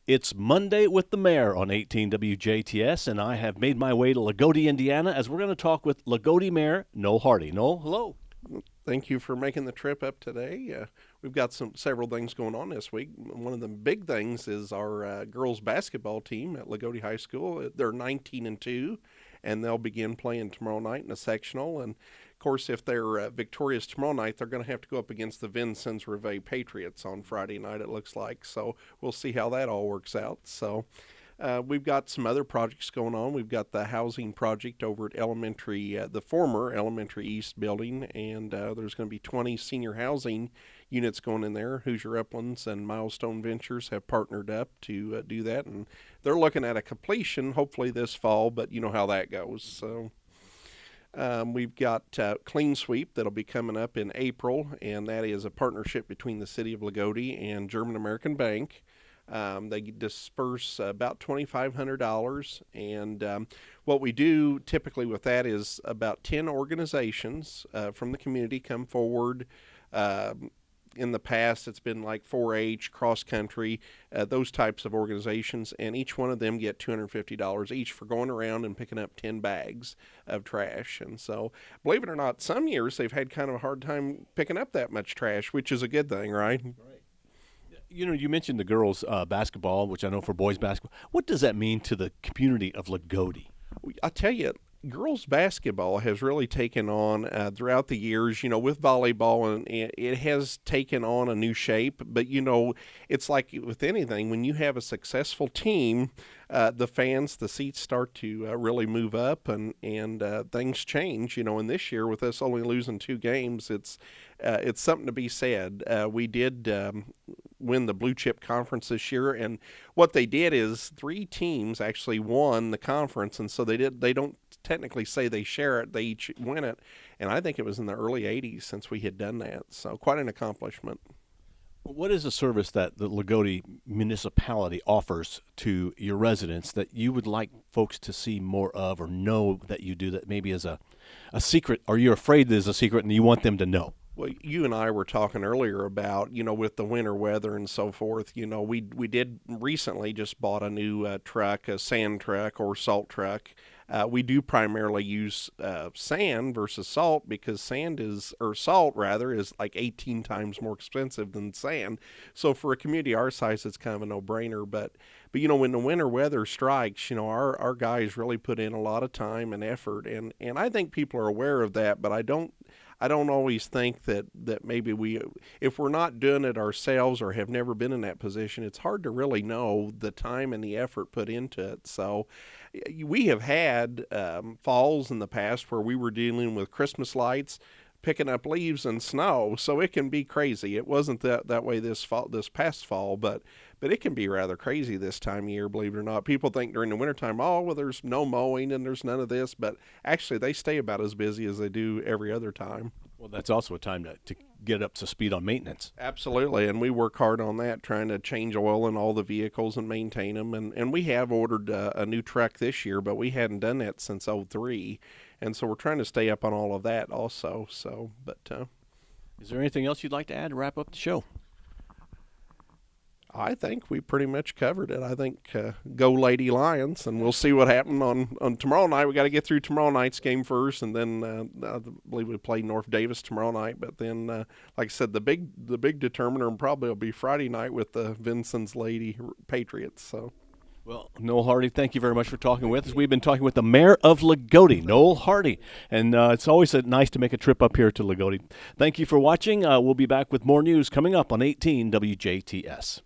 It's Monday with the Mayor on 18 WJTS, and I have made my way to Loogootee, Indiana, as we're going to talk with Loogootee Mayor Noel Harty. Noel, hello. Thank you for making the trip up today. We've got several things going on this week. One of the big things is our girls basketball team at Loogootee High School. They're 19-2, and they'll begin playing tomorrow night in a sectional. And of course, if they're victorious tomorrow night, they're going to have to go up against the Vincennes Reveille Patriots on Friday night, it looks like. So we'll see how that all works out. So we've got some other projects going on. We've got the housing project over at the former Elementary East building, and there's going to be 20 senior housing units going in there. Hoosier Uplands and Milestone Ventures have partnered up to do that, and they're looking at a completion hopefully this fall, but you know how that goes. So we've got Clean Sweep that'll be coming up in April, and that is a partnership between the City of Loogootee and German American Bank. They disperse about $2,500, and what we do typically with that is about 10 organizations from the community come forward. In the past, it's been like 4-H, cross-country, those types of organizations, and each one of them get $250 each for going around and picking up 10 bags of trash. And so, believe it or not, some years they've had kind of a hard time picking up that much trash, which is a good thing, right? Right. You know, you mentioned the girls' basketball, which I know for boys' basketball. What does that mean to the community of Loogootee? I tell you, girls basketball has really taken on throughout the years, with volleyball, and it has taken on a new shape. But, it's like with anything, when you have a successful team, the fans, the seats start to really move up, and things change. And this year, with us only losing 2 games, it's something to be said. We did win the Blue Chip Conference this year, and what they did is 3 teams actually won the conference, and so they don't technically say they share it, they each win it, and I think it was in the early 80s since we had done that, so quite an accomplishment. What is a service that the Loogootee municipality offers to your residents that you would like folks to see more of or know that you do, that maybe is a secret, or you're afraid there's a secret and you want them to know? Well, you and I were talking earlier about, with the winter weather and so forth, we did recently just bought a new truck, a sand truck or salt truck. We do primarily use sand versus salt because salt is like 18 times more expensive than sand. So for a community our size, it's kind of a no-brainer. But when the winter weather strikes, our guys really put in a lot of time and effort, and I think people are aware of that. But I don't always think that maybe if we're not doing it ourselves or have never been in that position, it's hard to really know the time and the effort put into it. So we have had falls in the past where we were dealing with Christmas lights, picking up leaves and snow, so it can be crazy. It wasn't that way this past fall, but it can be rather crazy this time of year, believe it or not. People think during the wintertime, there's no mowing and there's none of this, but actually they stay about as busy as they do every other time. Well, that's also a time to get up to speed on maintenance. Absolutely, and we work hard on that, trying to change oil in all the vehicles and maintain them. And we have ordered a new truck this year, but we hadn't done that since '03, and so we're trying to stay up on all of that also. Is there anything else you'd like to add to wrap up the show? I think we pretty much covered it. I think go Lady Lions, and we'll see what happens on tomorrow night. We got to get through tomorrow night's game first, and then I believe we play North Davis tomorrow night. But then, like I said, the big determiner probably will be Friday night with the Vincennes Lady Patriots. So. Well, Noel Harty, thank you very much for talking with us. We've been talking with the mayor of Loogootee, Noel Harty, and it's always nice to make a trip up here to Loogootee. Thank you for watching. We'll be back with more news coming up on 18 WJTS.